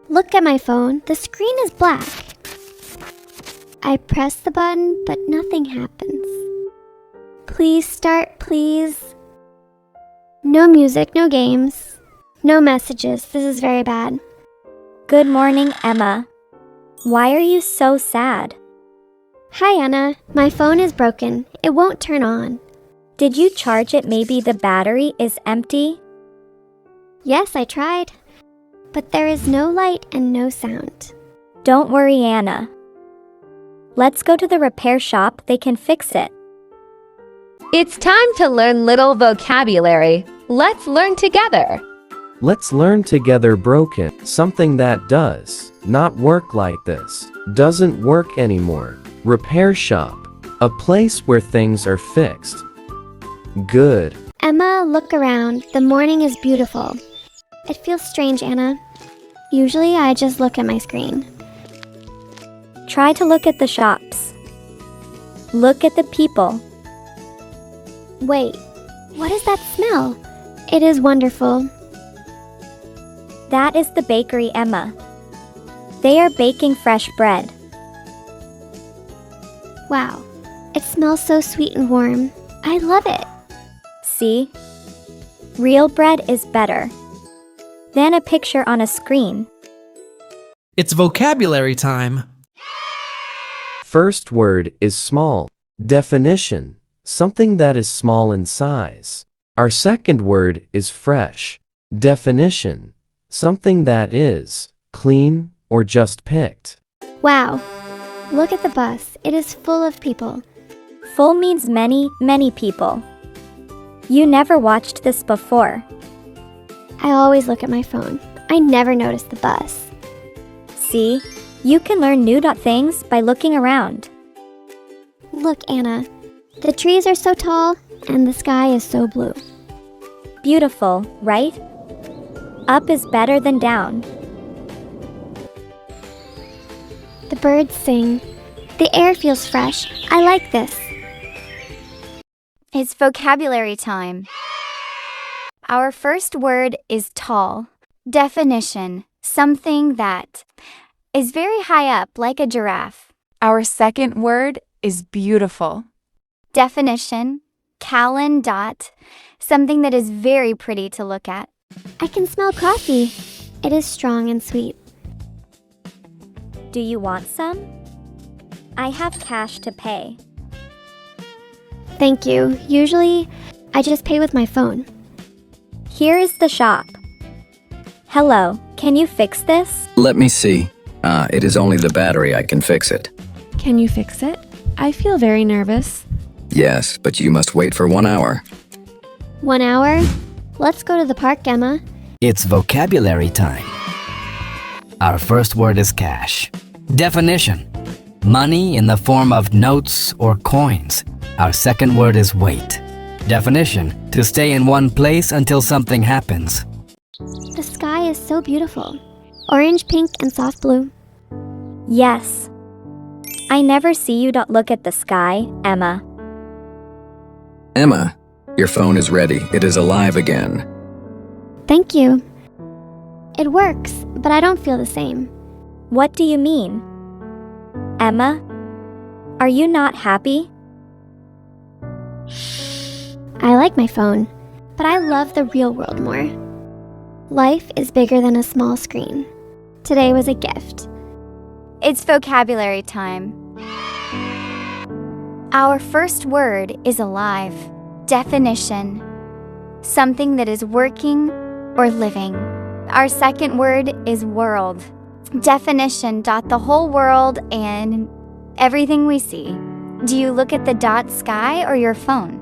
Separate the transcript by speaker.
Speaker 1: Look at my phone. The screen is black. I press the button, but nothing happens. Please start, please. No music, no games, no messages. This is very bad.
Speaker 2: Good morning, Emma. Why are you so sad?
Speaker 1: Hi, Anna. My phone is broken. It won't turn on.
Speaker 2: Did you charge it? Maybe the battery is empty?
Speaker 1: Yes, I tried. But there is no light and no sound.
Speaker 2: Don't worry, Anna. Let's go to the repair shop. They can fix it.
Speaker 3: It's time to learn little vocabulary. Let's learn together.
Speaker 4: Let's learn together. Broken. Something that does not work like this. Doesn't work anymore. Repair shop. A place where things are fixed. Good.
Speaker 1: Emma, look around. The morning is beautiful. It feels strange, Anna. Usually I just look at my screen.
Speaker 2: Try to look at the shops. Look at the people.
Speaker 1: Wait, what is that smell? It is wonderful.
Speaker 2: That is the bakery, Emma. They are baking fresh bread.
Speaker 1: Wow, it smells so sweet and warm. I love it.
Speaker 2: See? Real bread is better than a picture on a screen.
Speaker 5: It's vocabulary time.
Speaker 4: First word is small. Definition. Something that is small in size. Our second word is fresh. Definition. Something that is clean or just picked.
Speaker 1: Wow, look at the bus. It is full of people.
Speaker 2: Full means many, many people. You never watched this before.
Speaker 1: I always look at my phone. I never notice the bus.
Speaker 2: See? You can learn new things by looking around.
Speaker 1: Look, Anna. The trees are so tall and the sky is so blue.
Speaker 2: Beautiful, right? Up is better than down.
Speaker 1: The birds sing. The air feels fresh. I like this.
Speaker 6: It's vocabulary time. Our first word is tall. Definition: something that is very high up, like a giraffe.
Speaker 7: Our second word is beautiful.
Speaker 6: Definition: Callan dot, something that is very pretty to look at.
Speaker 1: I can smell coffee. It is strong and sweet.
Speaker 2: Do you want some? I have cash to pay.
Speaker 1: Thank you. Usually, I just pay with my phone.
Speaker 2: Here is the shop. Hello, can you fix this?
Speaker 8: Let me see. It is only the battery. I can fix it.
Speaker 9: Can you fix it? I feel very nervous.
Speaker 8: Yes, but you must wait for 1 hour.
Speaker 1: 1 hour? Let's go to the park, Emma.
Speaker 10: It's vocabulary time. Our first word is cash. Definition: money in the form of notes or coins. Our second word is wait. Definition: to stay in one place until something happens.
Speaker 1: The sky is so beautiful. Orange, pink, and soft blue.
Speaker 2: Yes. I never see you look at the sky, Emma.
Speaker 8: Emma, your phone is ready. It is alive again.
Speaker 1: Thank you. It works, but I don't feel the same.
Speaker 2: What do you mean? Emma, are you not happy?
Speaker 1: I like my phone, but I love the real world more. Life is bigger than a small screen. Today was a gift.
Speaker 6: It's vocabulary time. Our first word is alive. Definition: something that is working or living. Our second word is world. Definition: the whole world and everything we see. Do you look at the sky or your phone?